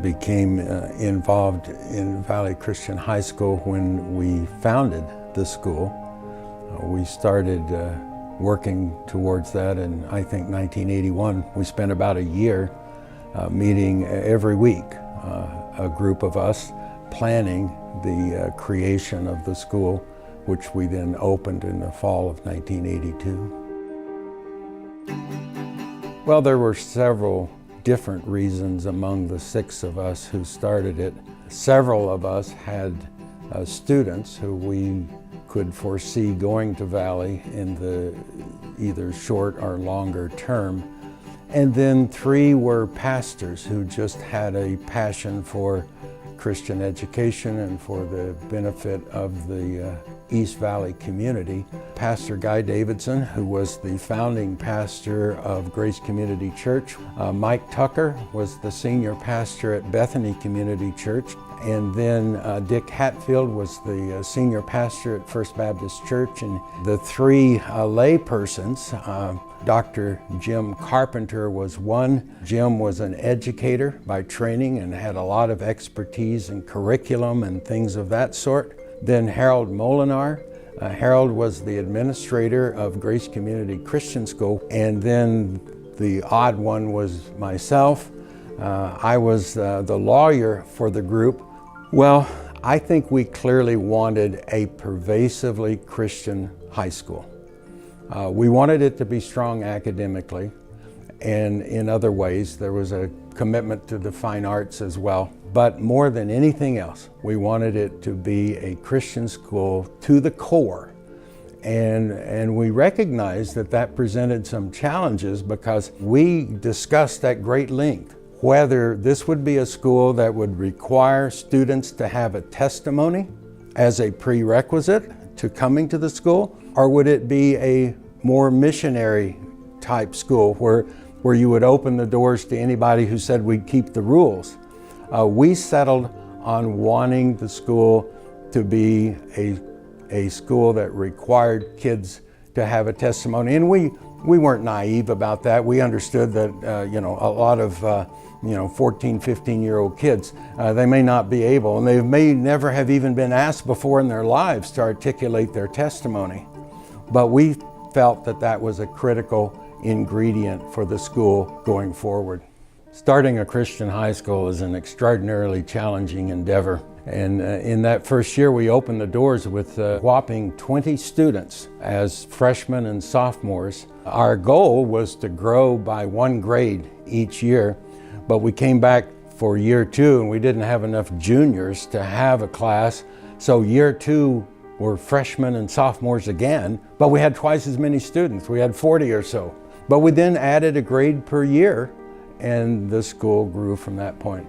became involved in Valley Christian High School when we founded the school. We started working towards that in, I think, 1981. We spent about a year meeting every week, a group of us planning the creation of the school, which we then opened in the fall of 1982. Well, there were several different reasons among the 6 of us who started it. Several of us had students who we could foresee going to Valley in the either short or longer term. And then 3 were pastors who just had a passion for Christian education and for the benefit of the East Valley community. Pastor Guy Davidson, who was the founding pastor of Grace Community Church. Mike Tucker was the senior pastor at Bethany Community Church. And then Dick Hatfield was the senior pastor at First Baptist Church. And the 3 lay persons, Dr. Jim Carpenter was one. Jim was an educator by training and had a lot of expertise in curriculum and things of that sort. Then Harold Molinar. Harold was the administrator of Grace Community Christian School. And then the odd one was myself. I was the lawyer for the group. Well, I think we clearly wanted a pervasively Christian high school. We wanted it to be strong academically, and in other ways there was a commitment to the fine arts as well. But more than anything else, we wanted it to be a Christian school to the core. And we recognized that that presented some challenges because we discussed at great length whether this would be a school that would require students to have a testimony as a prerequisite to coming to the school, or would it be a more missionary type school where you would open the doors to anybody who said we'd keep the rules. We settled on wanting the school to be a school that required kids to have a testimony. And we weren't naive about that. We understood that a lot of 14, 15-year-old kids, they may not be able, and they may never have even been asked before in their lives to articulate their testimony. But we felt that that was a critical ingredient for the school going forward. Starting a Christian high school is an extraordinarily challenging endeavor. And in that first year, we opened the doors with a whopping 20 students as freshmen and sophomores. Our goal was to grow by 1 grade each year, but we came back for year 2 and we didn't have enough juniors to have a class. So year 2 were freshmen and sophomores again, but we had twice as many students. We had 40 or so. But we then added a grade per year, and the school grew from that point.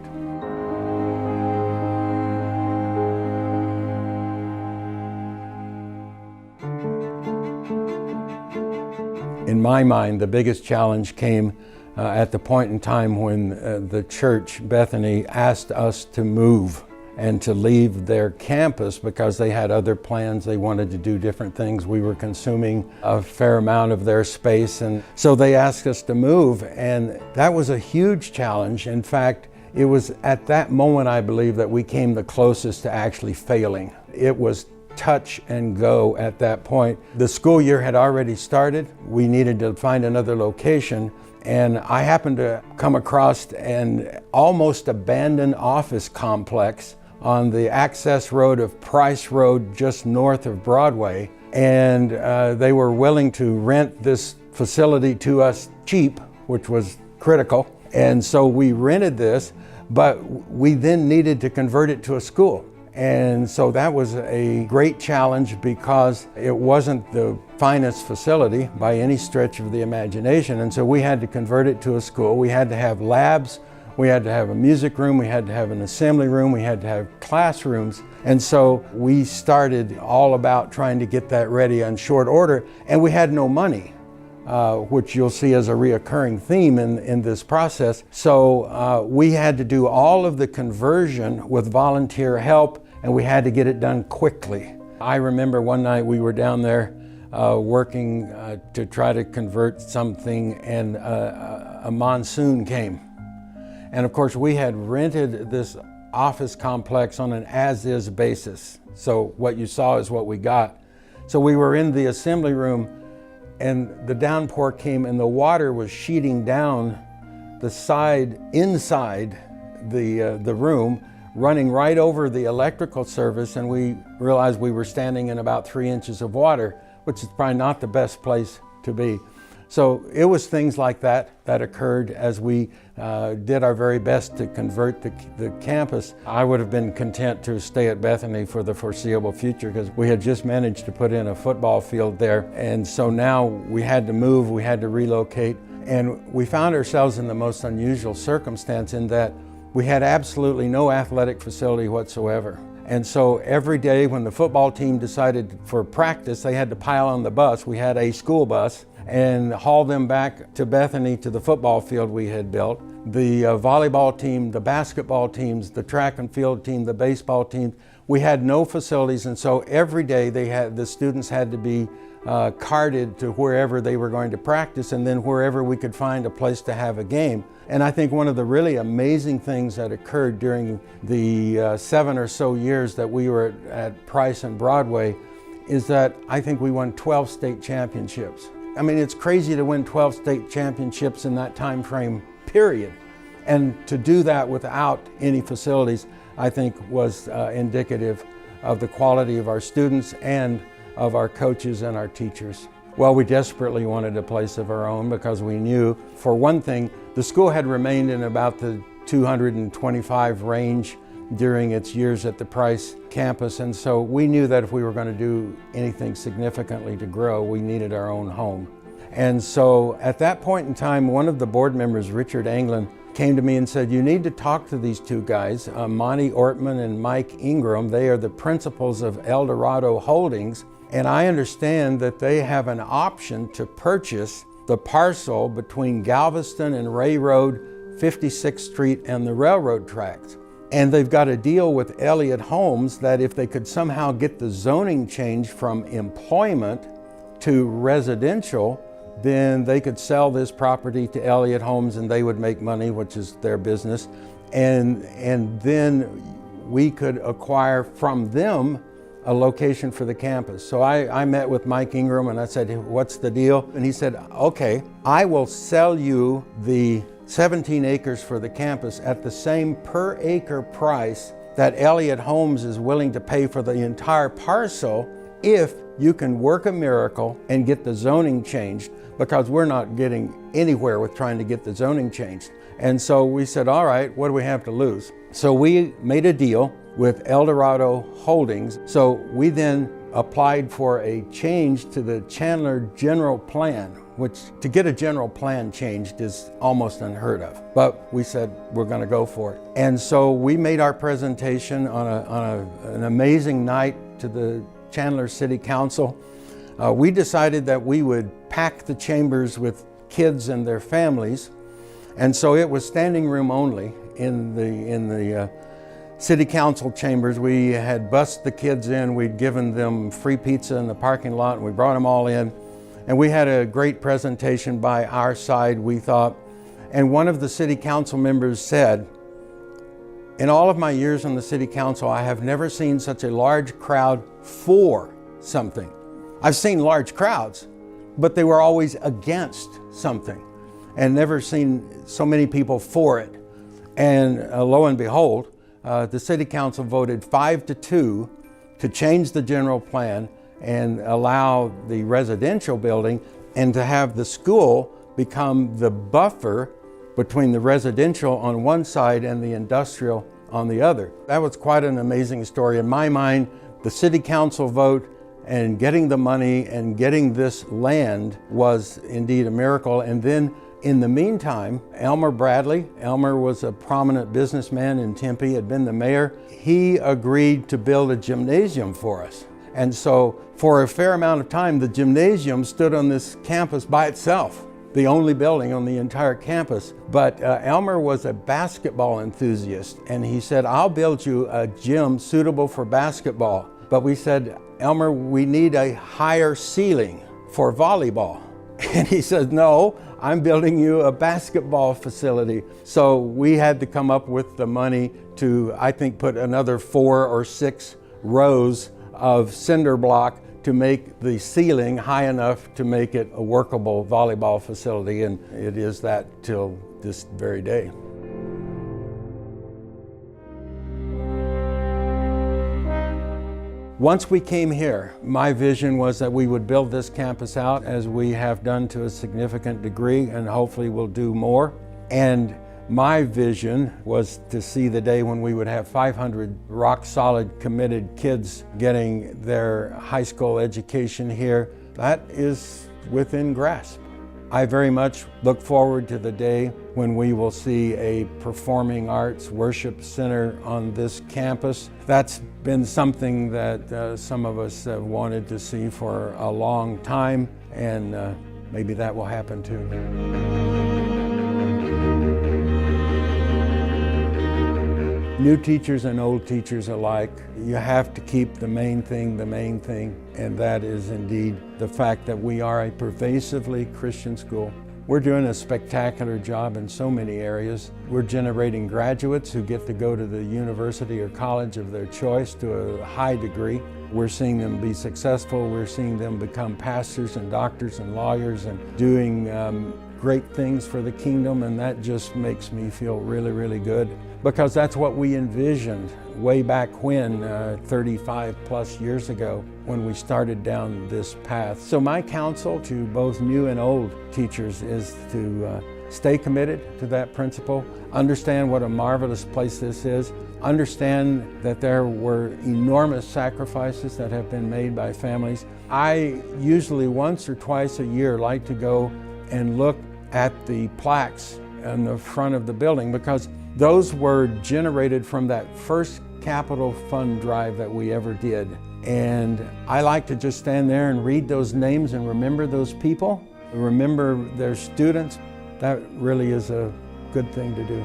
In my mind, the biggest challenge came at the point in time when the church, Bethany, asked us to move and to leave their campus because they had other plans. They wanted to do different things. We were consuming a fair amount of their space, and so they asked us to move, and that was a huge challenge. In fact, it was at that moment, I believe, that we came the closest to actually failing. It was touch and go at that point. The school year had already started. We needed to find another location, and I happened to come across an almost abandoned office complex on the access road of Price Road, just north of Broadway. And they were willing to rent this facility to us cheap, which was critical. And so we rented this, but we then needed to convert it to a school. And so that was a great challenge because it wasn't the finest facility by any stretch of the imagination. And so we had to convert it to a school. We had to have labs. We had to have a music room, we had to have an assembly room, we had to have classrooms. And so we started all about trying to get that ready on short order, and we had no money, which you'll see as a reoccurring theme in this process. So we had to do all of the conversion with volunteer help, and we had to get it done quickly. I remember one night we were down there working to try to convert something, and a monsoon came. And of course, we had rented this office complex on an as-is basis. So what you saw is what we got. So we were in the assembly room, and the downpour came and the water was sheeting down the side inside the room, running right over the electrical service, and we realized we were standing in about 3 inches of water, which is probably not the best place to be. So it was things like that that occurred as we did our very best to convert the campus. I would have been content to stay at Bethany for the foreseeable future because we had just managed to put in a football field there. And so now we had to move, we had to relocate. And we found ourselves in the most unusual circumstance in that we had absolutely no athletic facility whatsoever. And so every day when the football team decided for practice, they had to pile on the bus. We had a school bus and haul them back to Bethany to the football field we had built. The volleyball team, the basketball teams, the track and field team, the baseball team, we had no facilities, and so every day the students had to be carted to wherever they were going to practice, and then wherever we could find a place to have a game. And I think one of the really amazing things that occurred during the 7 or so years that we were at Price and Broadway is that I think we won 12 state championships. I mean, it's crazy to win 12 state championships in that time frame, period. And to do that without any facilities, I think was indicative of the quality of our students and of our coaches and our teachers. Well, we desperately wanted a place of our own because we knew, for one thing, the school had remained in about the 225 range during its years at the Price campus, and so we knew that if we were going to do anything significantly to grow, we needed our own home. And so at that point in time, one of the board members, Richard Anglin, came to me and said, you need to talk to these two guys, Monty Ortman and Mike Ingram. They are the principals of El Dorado Holdings, and I understand that they have an option to purchase the parcel between Galveston and Ray Road, 56th Street, and the railroad tracks. And they've got a deal with Elliott Homes that if they could somehow get the zoning change from employment to residential, then they could sell this property to Elliott Homes and they would make money, which is their business. And then we could acquire from them a location for the campus. So I met with Mike Ingram and I said, what's the deal? And he said, okay, I will sell you the 17 acres for the campus at the same per acre price that Elliott Homes is willing to pay for the entire parcel if you can work a miracle and get the zoning changed, because we're not getting anywhere with trying to get the zoning changed. And so we said, all right, what do we have to lose? So we made a deal with El Dorado Holdings. So we then applied for a change to the Chandler general plan, which to get a general plan changed is almost unheard of. But we said we're going to go for it. And so we made our presentation on an amazing night to the Chandler City Council. We decided that we would pack the chambers with kids and their families. And so it was standing room only in the City Council chambers. We had bussed the kids in, we'd given them free pizza in the parking lot, and we brought them all in. And we had a great presentation by our side, we thought. And one of the City Council members said, in all of my years on the City Council, I have never seen such a large crowd for something. I've seen large crowds, but they were always against something, and never seen so many people for it. And lo and behold, the City Council voted 5-2 to change the general plan and allow the residential building and to have the school become the buffer between the residential on one side and the industrial on the other. That was quite an amazing story. In my mind, the City Council vote and getting the money and getting this land was indeed a miracle. And then in the meantime, Elmer Bradley, Elmer was a prominent businessman in Tempe, had been the mayor. He agreed to build a gymnasium for us. And so for a fair amount of time, the gymnasium stood on this campus by itself, the only building on the entire campus. But Elmer was a basketball enthusiast, and he said, I'll build you a gym suitable for basketball. But we said, Elmer, we need a higher ceiling for volleyball. And he says, no, I'm building you a basketball facility. So we had to come up with the money to, I think, put another 4 or 6 rows of cinder block to make the ceiling high enough to make it a workable volleyball facility, and it is that till this very day. Once we came here, my vision was that we would build this campus out as we have done to a significant degree, and hopefully we'll do more. And my vision was to see the day when we would have 500 rock-solid, committed kids getting their high school education here. That is within grasp. I very much look forward to the day when we will see a performing arts worship center on this campus. That's been something that some of us have wanted to see for a long time, and maybe that will happen too. New teachers and old teachers alike, you have to keep the main thing, and that is indeed the fact that we are a pervasively Christian school. We're doing a spectacular job in so many areas. We're generating graduates who get to go to the university or college of their choice to a high degree. We're seeing them be successful. We're seeing them become pastors and doctors and lawyers and doing great things for the kingdom, and that just makes me feel really, really good, because that's what we envisioned way back when, 35 plus years ago, when we started down this path. So my counsel to both new and old teachers is to stay committed to that principle, understand what a marvelous place this is, understand that there were enormous sacrifices that have been made by families. I usually once or twice a year like to go and look at the plaques on the front of the building, because those were generated from that first capital fund drive that we ever did. And I like to just stand there and read those names and remember those people, remember their students. That really is a good thing to do.